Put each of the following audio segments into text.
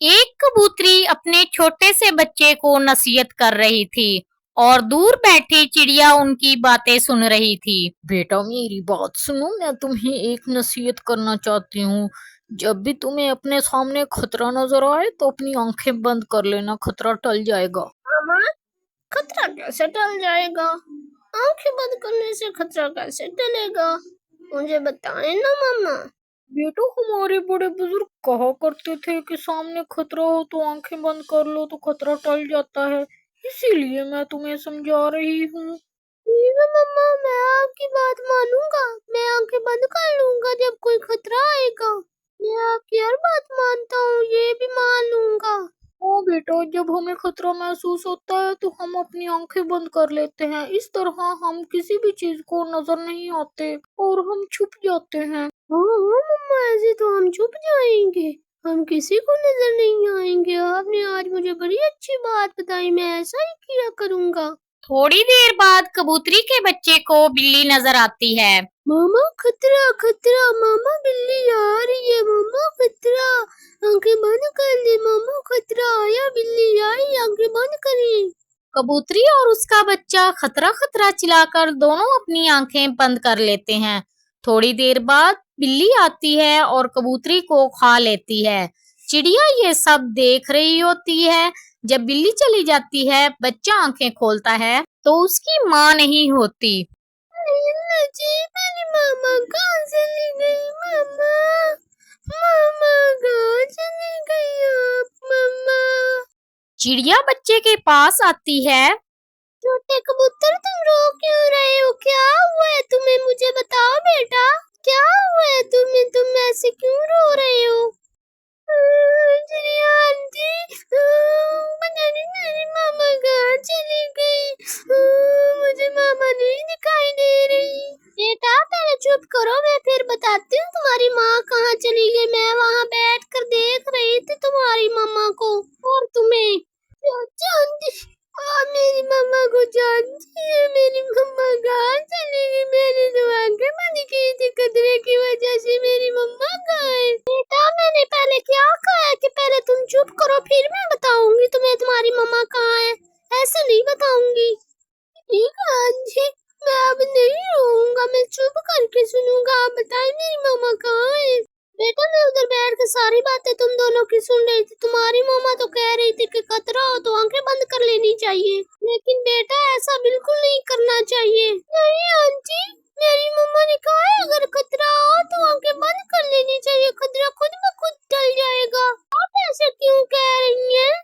एक कबूतरी अपने छोटे से बच्चे को नसीहत कर रही थी और दूर बैठी चिड़िया उनकी बातें सुन रही थी। बेटा मेरी बात सुनो, मैं तुम्हें एक नसीहत करना चाहती हूँ। जब भी तुम्हें अपने सामने खतरा नजर आए तो अपनी आंखें बंद कर लेना, खतरा टल जाएगा। मामा, खतरा कैसे टल जाएगा? आंखें बंद करने से खतरा कैसे टलेगा? मुझे बताएं ना मामा। बेटा हमारे बड़े बुजुर्ग कहा करते थे कि सामने खतरा हो तो आंखें बंद कर लो तो खतरा टल जाता है, इसीलिए मैं तुम्हें समझा रही हूँ। ठीक है मम्मा, मैं आपकी बात मानूंगा। मैं आंखें बंद कर लूंगा जब कोई खतरा आएगा। मैं आपकी हर बात मानता हूँ, ये भी मान लूंगा। हाँ बेटा, जब हमें खतरा महसूस होता है तो हम अपनी आंखें बंद कर लेते हैं। इस तरह हम किसी भी चीज को नजर नहीं आते और हम छुप जाते हैं। हाँ हाँ मम्मा, ऐसे तो हम छुप जाएंगे, हम किसी को नजर नहीं आएंगे। आपने आज मुझे बड़ी अच्छी बात बताई, मैं ऐसा ही किया करूंगा। थोड़ी देर बाद कबूतरी के बच्चे को बिल्ली नजर आती है। मामा खतरा खतरा, मामा बिल्ली आ रही है, मामा खतरा। आंखें बंद कर ले मामा, खतरा आया, बिल्ली आई, आंखें बंद करिए। कबूतरी और उसका बच्चा खतरा खतरा चिल्लाकर दोनों अपनी आंखें बंद कर लेते हैं। थोड़ी देर बाद बिल्ली आती है और कबूतरी को खा लेती है। चिड़िया ये सब देख रही होती है। जब बिल्ली चली जाती है, बच्चा आंखें खोलता है तो उसकी माँ नहीं होती। जी, मेरी मामा कहाँ चली गई? मामा, मामा कहाँ चली गई आप? मामा। चिड़िया बच्चे के पास आती है। छोटे कबूतर, तुम रो क्यों रहे हो? क्या हुआ है तुम्हें? मुझे बताओ बेटा, क्या हुआ है तुम्हें? तुम ऐसे क्यों रो रहे हो? चिड़िया आंटी, पता नहीं मेरी मामा कहाँ चली गई। मुझे मामा नहीं दिखाई दे रही। बेटा पहले चुप करो, मैं फिर बताती हूँ तुम्हारी माँ कहाँ चली गई। मैं वहाँ बैठ कर देख रही थी तुम्हारी मामा को और तुम्हें। जानती, मेरी मम्मा को जानती है? मेरी मम्मा कहाँ चली गई? मैंने तो आंखें बंद की थी खतरे की वजह से। मेरी मम्मा कहाँ है? बेटा मैंने पहले क्या कहा है कि पहले तुम चुप करो, फिर मैं बताऊंगी तुम्हें तुम्हारी मम्मा कहाँ है। ऐसे नहीं बताऊंगी। ठीक है आंटी, मैं अब नहीं रोऊंगा, मैं चुप करके सुनूंगा। आप बताएं मेरी मम्मा कहाँ है? बेटा मैं उधर बैठ के सारी बातें तुम दोनों की सुन रही थी। तुम्हारी मम्मा तो कह रही थी कि खतरा हो तो आंखें बंद कर लेनी चाहिए, लेकिन बेटा ऐसा बिल्कुल नहीं करना चाहिए। नहीं आंटी, मेरी मम्मा ने कहा है अगर खतरा हो तो आंखें बंद कर लेनी चाहिए, खतरा खुद ब खुद टल जाएगा। आप ऐसे क्यों कह रही हैं?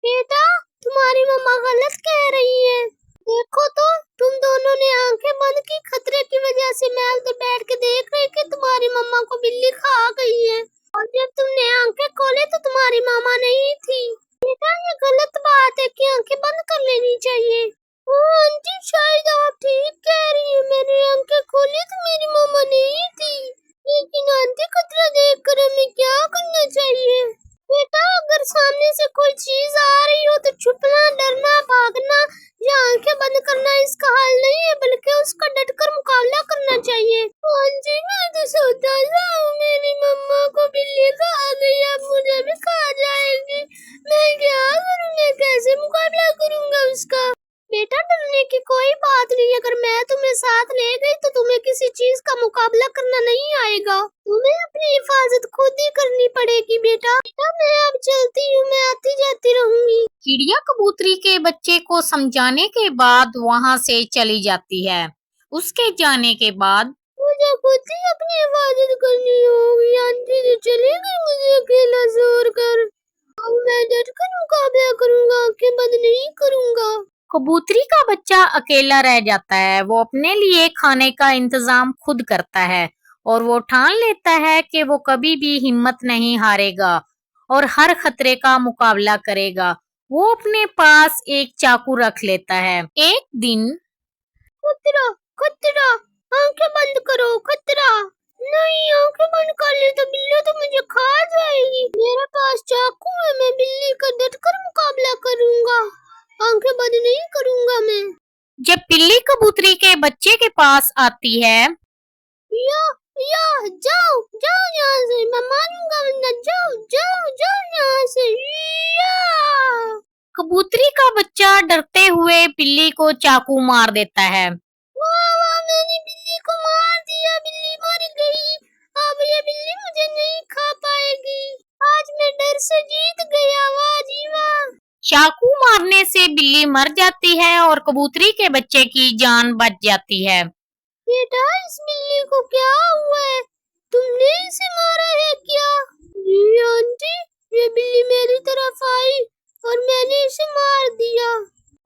बेटा तुम्हारी मम्मा गलत कह रही है। देखो तो, तुम दोनों ने आंखें बंद की खतरे की वजह से। मैं उधर बैठ के देख रही कि तुम्हारी मम्मा को बिल्ली खा गई है, और जब तुमने आंखें खोले तो तुम्हारी मामा नहीं थी। बेटा ये गलत बात है कि आंखें बंद कर लेनी चाहिए। आंटी शायद आप ठीक कह रही है, मैंने आंखें खोली तो मेरी मामा नहीं थी। लेकिन आंटी खतरा देख कर हमें क्या करना चाहिए? बेटा अगर सामने से कोई चीज आ रही हो तो छुपना, डरना, भागना या आंखें बंद करना इसका हल नहीं है, बल्कि उसका डटकर मुकाबला करना चाहिए। हाँ जी, मैं तो सोचा था मेरी मम्मा को बिल्ली खा गई, अब मुझे भी खा जाएगी। मैं क्या करूँ? मैं कैसे मुकाबला करूँगा उसका? बेटा डरने की कोई बात नहीं, अगर मैं तुम्हें साथ ले गई तो तुम्हें किसी चीज का मुकाबला करना नहीं आएगा। तुम्हें अपनी हिफाजत खुद ही करनी पड़ेगी बेटा। बेटा मैं अब चलती हूँ, मैं आती जाती रहूंगी। चिड़िया कबूतरी के बच्चे को समझाने के बाद वहाँ से चली जाती है। उसके जाने के बाद मुझे खुद ही अपनी हिफाजत करनी होगी। आंटी तो चली गई मुझे अकेला छोड़ कर। अब मैं डट कर मुकाबला करूंगा, आंखें बंद नहीं करूंगा। कबूतरी का बच्चा अकेला रह जाता है। वो अपने लिए खाने का इंतजाम खुद करता है और वो ठान लेता है कि वो कभी भी हिम्मत नहीं हारेगा और हर खतरे का मुकाबला करेगा। वो अपने पास एक चाकू रख लेता है। एक दिन खतरा खतरा, आंखें बंद करो, खतरा। नहीं, आंखें बंद कर ली तो बिल्ली तो मुझे खा जाएगी। मेरे पास चाकू है, मैं बिल्ली का डटकर मुकाबला करूंगा, आंखें बंद नहीं करूंगा मैं। जब बिल्ली कबूतरी के बच्चे के पास आती है, या या जाओ जाओ यहाँ से, मैं मारूंगा वरना, जाओ जाओ जाओ यहाँ से। बच्चा डरते हुए बिल्ली को चाकू मार देता है। वाह वाह, मैंने बिल्ली को मार दिया, बिल्ली मर गई। अब ये बिल्ली मुझे नहीं खा पाएगी। आज मैं डर से जीत गया, वाह जी वाह। चाकू मारने से बिल्ली मर जाती है और कबूतरी के बच्चे की जान बच जाती है। बेटा, इस बिल्ली को क्या हुआ है? तुमने इसे मारा है क्या? जी आंटी, ये बिल्ली मेरी तरफ आई और मैंने इसे मार दिया।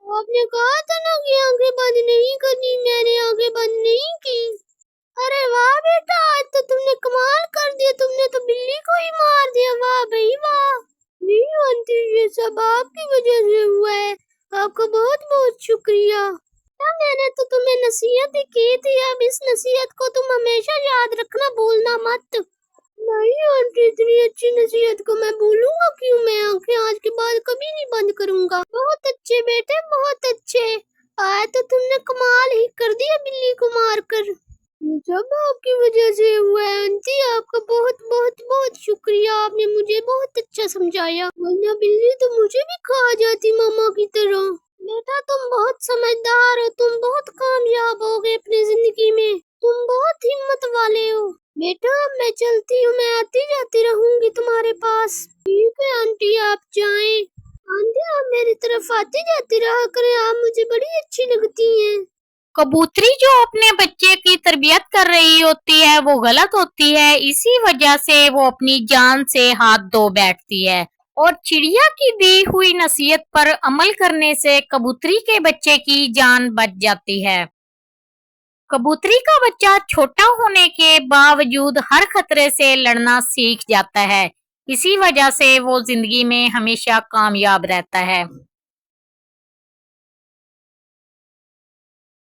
आपने कहा था ना कि आंखें बंद नहीं करनी, मैंने आंखें बंद नहीं की। अरे वाह बेटा, आज तो तुमने कमाल कर दिया, तुमने तो बिल्ली को ही मार दिया, वाह भाई वाह। जी आंटी, ये सब आपकी वजह से हुआ है, आपका बहुत बहुत शुक्रिया। मैंने तो तुम्हें नसीहत ही की थी, अब इस नसीहत को तुम हमेशा याद रखना, भूलना मत। नहीं आंटी, इतनी अच्छी नसीहत को मैं भूलूंगा क्यों? मैं आंखें आज के बाद कभी नहीं बंद करूंगा। बहुत अच्छे बेटे, बहुत अच्छे। आज तो तुमने कमाल ही कर दिया बिल्ली को मारकर। ये सब आपकी वजह से हुआ है आंटी, आपका बहुत बहुत बहुत शुक्रिया, आपने मुझे बहुत अच्छा समझाया, वरना बिल्ली तो मुझे भी खा जाती मामा की तरह। बेटा, तुम बहुत समझदार हो, तुम बहुत कामयाब हो गए अपनी जिंदगी में, तुम बहुत हिम्मत वाले हो। बेटा, अब मैं चलती हूँ, मैं आती जाती रहूंगी तुम्हारे पास। ठीक है आंटी, आप जाएं। आंटी, आप मेरी तरफ आती जाती रहा करें, आप मुझे बड़ी अच्छी लगती हैं। कबूतरी जो अपने बच्चे की तरबियत कर रही होती है वो गलत होती है, इसी वजह से वो अपनी जान से हाथ धो बैठती है और चिड़िया की दी हुई नसीहत पर अमल करने से कबूतरी के बच्चे की जान बच जाती है। कबूतरी का बच्चा छोटा होने के बावजूद हर खतरे से लड़ना सीख जाता है, इसी वजह से वो जिंदगी में हमेशा कामयाब रहता है।